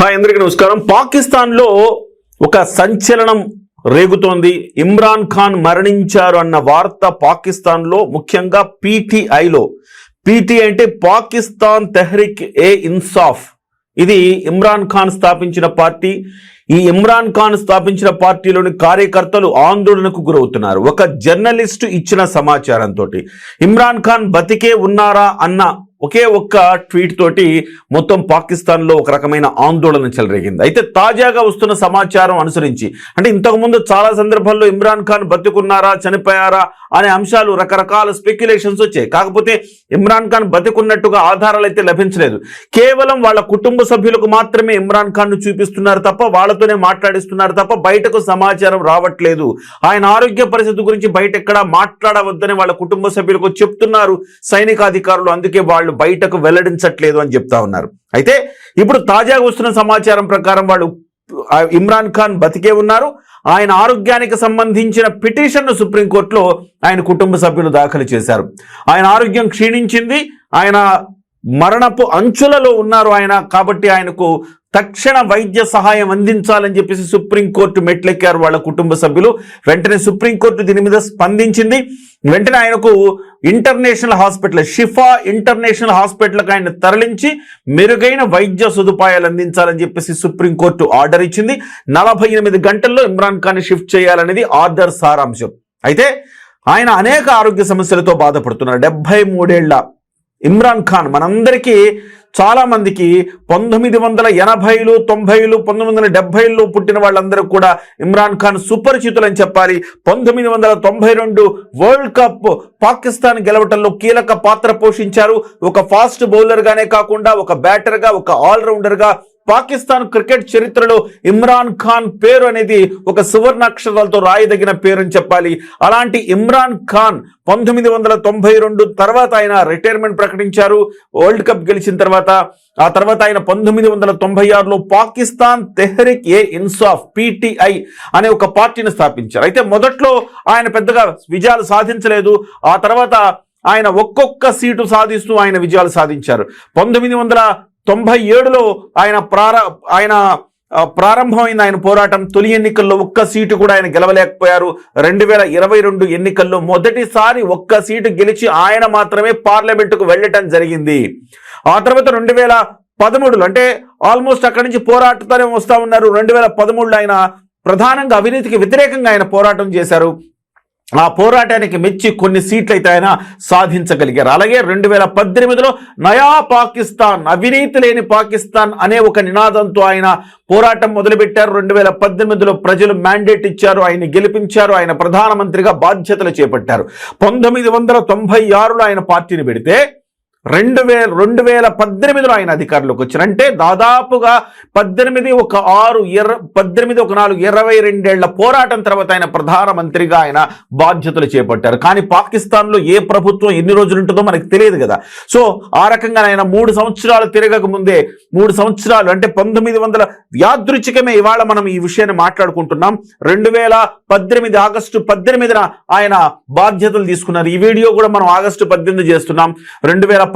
Hi అందరికీ నమస్కారం. పాకిస్తాన్లో ఒక సంచలనం రేగుతోంది. ఇమ్రాన్ ఖాన్ మరణించారు అన్న వార్త పాకిస్తాన్లో, ముఖ్యంగా పీటీఐలో. పీటీఐ అంటే పాకిస్తాన్ తెహ్రీక్ ఏ ఇన్సాఫ్. ఇది ఇమ్రాన్ ఖాన్ స్థాపించిన పార్టీ. ఈ ఇమ్రాన్ ఖాన్ స్థాపించిన పార్టీలోని కార్యకర్తలు ఆందోళనకు గురవుతున్నారు. ఒక జర్నలిస్టు ఇచ్చిన సమాచారంతో ఇమ్రాన్ ఖాన్ బతికే ఉన్నారా అన్న ఒకే ఒక్క ట్వీట్ తోటి మొత్తం పాకిస్తాన్లో ఒక రకమైన ఆందోళన చెలరేగింది. అయితే తాజాగా వస్తున్న సమాచారం అనుసరించి, అంటే ఇంతకుముందు చాలా సందర్భాల్లో ఇమ్రాన్ ఖాన్ బతికున్నారా చనిపోయారా అనే అంశాలు రకరకాల స్పెక్యులేషన్స్ వచ్చాయి. కాకపోతే ఇమ్రాన్ ఖాన్ బతికున్నట్టుగా ఆధారాలు అయితే లభించలేదు. కేవలం వాళ్ళ కుటుంబ సభ్యులకు మాత్రమే ఇమ్రాన్ ఖాన్ ను చూపిస్తున్నారు తప్ప, వాళ్ళతోనే మాట్లాడిస్తున్నారు తప్ప బయటకు సమాచారం రావట్లేదు. ఆయన ఆరోగ్య పరిస్థితి గురించి బయట ఎక్కడా మాట్లాడవద్దని వాళ్ళ కుటుంబ సభ్యులకు చెప్తున్నారు సైనికాధికారులు. అందుకే వాళ్ళు బయటకు వెల్లడించట్లేదు అని చెప్తా ఉన్నారు. అయితే ఇప్పుడు తాజాగా వస్తున్న సమాచారం ప్రకారం వాళ్ళు ఇమ్రాన్ ఖాన్ బతికే ఉన్నారు. ఆయన ఆరోగ్యానికి సంబంధించిన పిటిషన్ను సుప్రీంకోర్టులో ఆయన కుటుంబ సభ్యులు దాఖలు చేశారు. ఆయన ఆరోగ్యం క్షీణించింది, ఆయన మరణపు అంచులలో ఉన్నారు ఆయన, కాబట్టి ఆయనకు తక్షణ వైద్య సహాయం అందించాలని చెప్పేసి సుప్రీంకోర్టు మెట్లెక్కారు వాళ్ళ కుటుంబ సభ్యులు. వెంటనే సుప్రీంకోర్టు దీని మీద స్పందించింది. వెంటనే ఆయనకు ఇంటర్నేషనల్ హాస్పిటల్, షిఫా ఇంటర్నేషనల్ హాస్పిటల్కి ఆయన తరలించి మెరుగైన వైద్య సదుపాయాలు అందించాలని చెప్పేసి సుప్రీంకోర్టు ఆర్డర్ ఇచ్చింది. 48 గంటల్లో ఇమ్రాన్ ఖాన్ షిఫ్ట్ చేయాలనేది ఆర్డర్ సారాంశం. అయితే ఆయన అనేక ఆరోగ్య సమస్యలతో బాధపడుతున్నారు. 73 ఏళ్ల ఇమ్రాన్ ఖాన్ మనందరికీ, చాలా మందికి 1980లు 90లు 1970ల్లో పుట్టిన వాళ్ళందరూ కూడా ఇమ్రాన్ ఖాన్ సుపరిచితులని చెప్పాలి. 1992 వరల్డ్ కప్ పాకిస్తాన్ గెలవటంలో కీలక పాత్ర పోషించారు. ఒక ఫాస్ట్ బౌలర్ గానే కాకుండా ఒక బ్యాటర్ గా, ఒక ఆల్రౌండర్ గా పాకిస్తాన్ క్రికెట్ చరిత్రలో ఇమ్రాన్ ఖాన్ పేరు అనేది ఒక సువర్ణాక్షరాలతో రాయదగిన పేరు అని చెప్పాలి. అలాంటి ఇమ్రాన్ ఖాన్ 1992 తర్వాత ఆయన రిటైర్మెంట్ ప్రకటించారు వరల్డ్ కప్ గెలిచిన తర్వాత. ఆ తర్వాత ఆయన 1996లో పాకిస్తాన్ తెహ్రీక్ ఏ ఇన్సాఫ్ పీటీఐ అనే ఒక పార్టీని స్థాపించారు. అయితే మొదట్లో ఆయన పెద్దగా విజయాలు సాధించలేదు. ఆ తర్వాత ఆయన ఒక్కొక్క సీటు సాధిస్తూ ఆయన విజయాలు సాధించారు. 1997లో ఆయన ప్రారంభమైంది ఆయన పోరాటం. తొలి ఎన్నికల్లో ఒక్క సీటు కూడా ఆయన గెలవలేకపోయారు. 2022 ఎన్నికల్లో మొదటిసారి ఒక్క సీటు గెలిచి ఆయన మాత్రమే పార్లమెంటుకు వెళ్ళటం జరిగింది. ఆ తర్వాత 2013లో, అంటే ఆల్మోస్ట్ అక్కడి నుంచి పోరాటతోనే వస్తూ ఉన్నారు. 2013లో ఆయన ప్రధానంగా అవినీతికి వ్యతిరేకంగా ఆయన పోరాటం చేశారు. ఆ పోరాటానికి మెచ్చి కొన్ని సీట్లు అయితే ఆయన సాధించగలిగారు. అలాగే 2018లో నయా పాకిస్తాన్, అవినీతి లేని పాకిస్తాన్ అనే ఒక నినాదంతో ఆయన పోరాటం మొదలుపెట్టారు. 2018లో ప్రజలు మ్యాండేట్ ఇచ్చారు, ఆయన గెలిపించారు, ఆయన ప్రధానమంత్రిగా బాధ్యతలు చేపట్టారు. 1996లో ఆయన పార్టీని పెడితే 2018లో ఆయన అధికారంలోకి వచ్చారు. అంటే దాదాపుగా 22 ఏళ్ల పోరాటం తర్వాత ఆయన ప్రధానమంత్రిగా ఆయన బాధ్యతలు చేపట్టారు. కానీ పాకిస్తాన్లో ఏ ప్రభుత్వం ఎన్ని రోజులు ఉంటుందో మనకు తెలియదు కదా. సో ఆ రకంగా ఆయన 3 సంవత్సరాలు తిరగక ముందే, 3 సంవత్సరాలు అంటే 1900 యాదృచ్ఛికమే ఇవాళ మనం ఈ విషయాన్ని మాట్లాడుకుంటున్నాం. 2018 ఆగస్టు 18న ఆయన బాధ్యతలు తీసుకున్నారు. ఈ వీడియో కూడా మనం ఆగస్టు 18 చేస్తున్నాం. 2018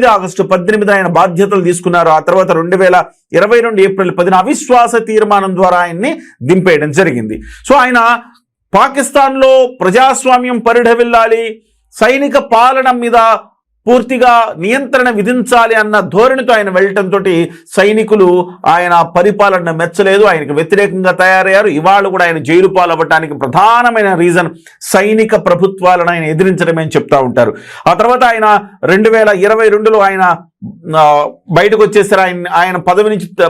ఆగస్టు 18 ఆయన బాధ్యతలు తీసుకున్నారు. ఆ తర్వాత 2022 ఏప్రిల్ 10న అవిశ్వాస తీర్మానం ద్వారా ఆయన్ని దింపేయడం జరిగింది. సో ఆయన పాకిస్తాన్లో ప్రజాస్వామ్యం పరిఢవిల్లాలి, సైనిక పాలన మీద పూర్తిగా నియంత్రణ విధించాలి అన్న ధోరణితో ఆయన వెళ్ళటంతో సైనికులు ఆయన పరిపాలన మెచ్చలేదు, ఆయనకు వ్యతిరేకంగా తయారయ్యారు. ఇవాళ కూడా ఆయన జైలు పాలవ్వటానికి ప్రధానమైన రీజన్ సైనిక ప్రభుత్వాలను ఆయన ఎదిరించడమే అని చెప్తా ఉంటారు. ఆ తర్వాత ఆయన 2022లో ఆయన బయటకు వచ్చేసారు. ఆయన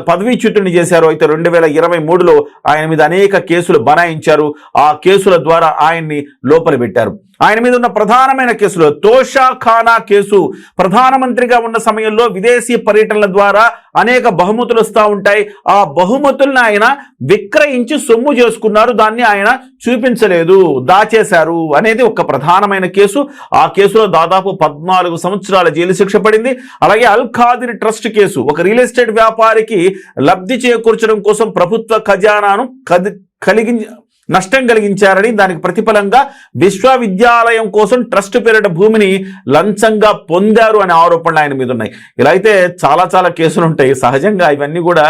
పదవీచ్యుతుడిని చేశారు. అయితే 2023లో ఆయన మీద అనేక కేసులు బనాయించారు. ఆ కేసుల ద్వారా ఆయన్ని లోపల పెట్టారు. ఆయన మీద ఉన్న ప్రధానమైన కేసులు తోషాఖానా కేసు. ప్రధానమంత్రిగా ఉన్న సమయంలో విదేశీ పర్యటనల ద్వారా అనేక బహుమతులు వస్తూ ఉంటాయి. ఆ బహుమతులను ఆయన విక్రయించి సొమ్ము చేసుకున్నారు, దాన్ని ఆయన చూపించలేదు, దాచేశారు అనేది ఒక ప్రధానమైన కేసు. ఆ కేసులో దాదాపు 14 సంవత్సరాల జైలు శిక్ష పడింది. అలాగే అల్ ఖాదిర్ ట్రస్ట్ కేసు, ఒక రియల్ ఎస్టేట్ వ్యాపారికి లబ్ధి చేకూర్చడం కోసం ప్రభుత్వ ఖజానాను నష్టం కలిగించారని, దానికి ప్రతిఫలంగా విశ్వవిద్యాలయం కోసం ట్రస్ట్ పేరిట భూమిని లంచంగా పొందారు అనే ఆరోపణలు ఆయన మీద ఉన్నాయి. ఇలా అయితే చాలా కేసులు ఉంటాయి. సహజంగా ఇవన్నీ కూడా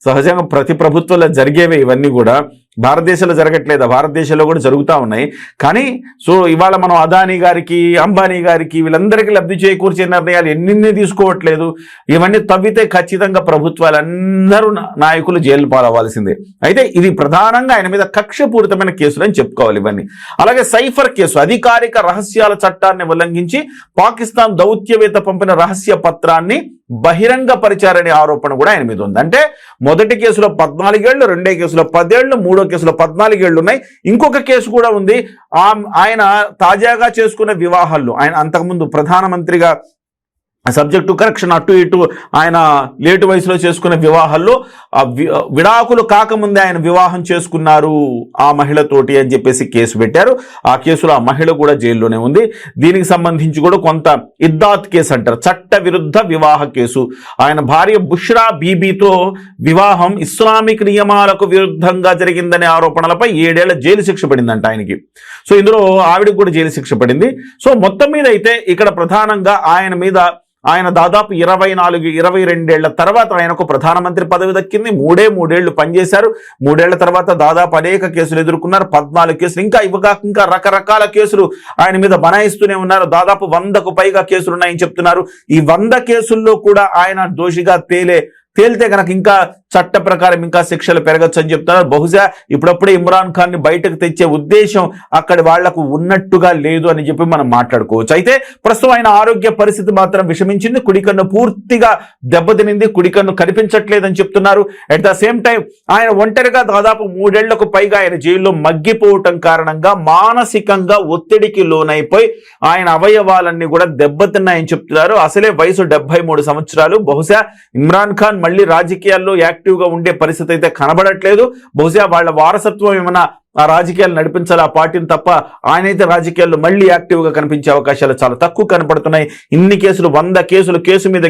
సహజంగా ప్రతి ప్రభుత్వంలో జరిగేవే ఇవన్నీ కూడా. భారతదేశంలో జరగట్లేదా? భారతదేశంలో కూడా జరుగుతూ ఉన్నాయి. కానీ సో ఇవాళ మనం అదానీ గారికి, అంబానీ గారికి, వీళ్ళందరికీ లబ్ధి చేకూర్చే నిర్ణయాలు ఎన్ని తీసుకోవట్లేదు. ఇవన్నీ తవ్వితే ఖచ్చితంగా ప్రభుత్వాలందరూ నాయకులు జైలు పాలవ్వాల్సిందే. అయితే ఇది ప్రధానంగా ఆయన మీద కక్షపూరితమైన కేసులు అని చెప్పుకోవాలి ఇవన్నీ. అలాగే సైఫర్ కేసు, అధికారిక రహస్యాల చట్టాన్ని ఉల్లంఘించి పాకిస్తాన్ దౌత్యవేత్త పంపిన రహస్య పత్రాన్ని బహిరంగపరిచారనే ఆరోపణ కూడా ఆయన మీద ఉంది. అంటే మొదటి కేసులో 14 ఏళ్లు, రెండో కేసులో 10 ఏళ్లు, మూడో కేసులో 14 ఏళ్లు ఉన్నాయి. ఇంకొక కేసు కూడా ఉంది. ఆయన తాజాగా చేసుకున్న వివాహాల్లో, ఆయన అంతకుముందు ప్రధానమంత్రిగా సబ్జెక్ట్ టు కరెక్షన్ అటు ఇటు ఆయన లేటు వయసులో చేసుకున్న వివాహాల్లో విడాకులు కాకముందే ఆయన వివాహం చేసుకున్నారు ఆ మహిళతోటి అని చెప్పేసి కేసు పెట్టారు. ఆ కేసులో ఆ మహిళ కూడా జైల్లోనే ఉంది. దీనికి సంబంధించి కూడా కొంత ఇద్దాత్ కేసు అంటారు, చట్ట విరుద్ధ వివాహ కేసు. ఆయన భార్య బుష్రా బీబీతో వివాహం ఇస్లామిక్ నియమాలకు విరుద్ధంగా జరిగిందనే ఆరోపణలపై 7 ఏళ్ల జైలు శిక్ష పడిందంట ఆయనకి. సో ఇందులో ఆవిడకి కూడా జైలు శిక్ష పడింది. సో మొత్తం మీద అయితే ఇక్కడ ప్రధానంగా ఆయన దాదాపు 22 ఏళ్ల తర్వాత ఆయనకు ప్రధానమంత్రి పదవి దక్కింది. 3 ఏళ్లు పనిచేశారు. 3 ఏళ్ల తర్వాత దాదాపు అనేక కేసులు ఎదుర్కొన్నారు. 14 కేసులు, ఇంకా రకరకాల కేసులు ఆయన మీద బనాయిస్తూనే ఉన్నారు. దాదాపు 100కు పైగా కేసులు ఉన్నాయని చెప్తున్నారు. ఈ 100 కేసుల్లో కూడా ఆయన దోషిగా తేలితే కనుక ఇంకా చట్ట ప్రకారం ఇంకా శిక్షలు పెరగచ్చు అని చెప్తున్నారు. బహుశా ఇప్పుడప్పుడే ఇమ్రాన్ ఖాన్ ని బయటకు తెచ్చే ఉద్దేశం అక్కడి వాళ్లకు ఉన్నట్టుగా లేదు అని చెప్పి మనం మాట్లాడుకోవచ్చు. అయితే ప్రస్తుతం ఆయన ఆరోగ్య పరిస్థితి మాత్రం విషమించింది. కుడికన్ను పూర్తిగా దెబ్బతినింది, కుడికన్ను కనిపించట్లేదని చెప్తున్నారు. అట్ ద సేమ్ టైం ఆయన ఒంటరిగా దాదాపు 3 ఏళ్లకు పైగా ఆయన జైల్లో మగ్గిపోవటం కారణంగా మానసికంగా ఒత్తిడికి లోనైపోయి ఆయన అవయవాలన్నీ కూడా దెబ్బతిన్నాయని చెప్తున్నారు. అసలే వయసు 73 సంవత్సరాలు. బహుశా ఇమ్రాన్ ఖాన్ మళ్ళీ రాజకీయాల్లో యాక్టివ్గా ఉండే పరిస్థితి అయితే కనబడట్లేదు. బహుశా వాళ్ళ వారసత్వం ఏమైనా ఆ రాజకీయాలు నడిపించాలి ఆ పార్టీని తప్ప ఆయనైతే రాజకీయాల్లో మళ్ళీ యాక్టివ్గా కనిపించే అవకాశాలు చాలా తక్కువ కనపడుతున్నాయి. ఇన్ని కేసులు, 100 కేసులు, కేసు మీద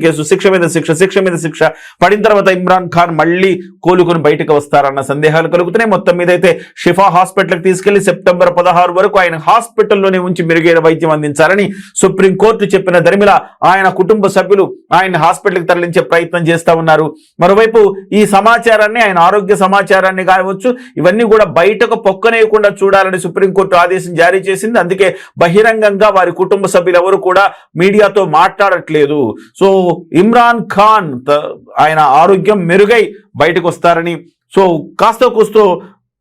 కేసు, శిక్ష మీద శిక్ష పడిన తర్వాత ఇమ్రాన్ ఖాన్ మళ్ళీ కోలుకొని బయటకు వస్తారన్న సందేహాలు కలుగుతున్నాయి. మొత్తం మీద అయితే షిఫా హాస్పిటల్కి తీసుకెళ్లి సెప్టెంబర్ 16 వరకు ఆయన హాస్పిటల్లోనే ఉంచి మెరుగైన వైద్యం అందించాలని సుప్రీంకోర్టు చెప్పిన దరిమిల ఆయన కుటుంబ సభ్యులు ఆయన హాస్పిటల్కి తరలించే ప్రయత్నం చేస్తా ఉన్నారు. మరోవైపు ఈ సమాచారాన్ని, ఆయన ఆరోగ్య సమాచారాన్ని కావచ్చు, ఇవన్నీ కూడా బయటకు పొక్కనేయకుండా చూడాలని సుప్రీంకోర్టు ఆదేశం జారీ చేసింది. అందుకే బహిరంగంగా వారి కుటుంబ సభ్యులు ఎవరు కూడా మీడియాతో మాట్లాడట్లేదు. సో ఇమ్రాన్ ఖాన్ ఆయన ఆరోగ్యం మెరుగై బయటకు వస్తారని, సో కాస్త కూస్తో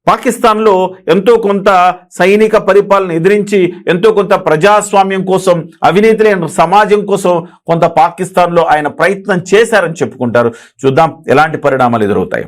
పాకిస్తాన్లో ఎంతో కొంత సైనిక పరిపాలన ఎదిరించి ఎంతో కొంత ప్రజాస్వామ్యం కోసం, అవినీతి లేని సమాజం కోసం కొంత పాకిస్తాన్లో ఆయన ప్రయత్నం చేశారని చెప్పుకుంటారు. చూద్దాం ఎలాంటి పరిణామాలు ఎదురవుతాయి.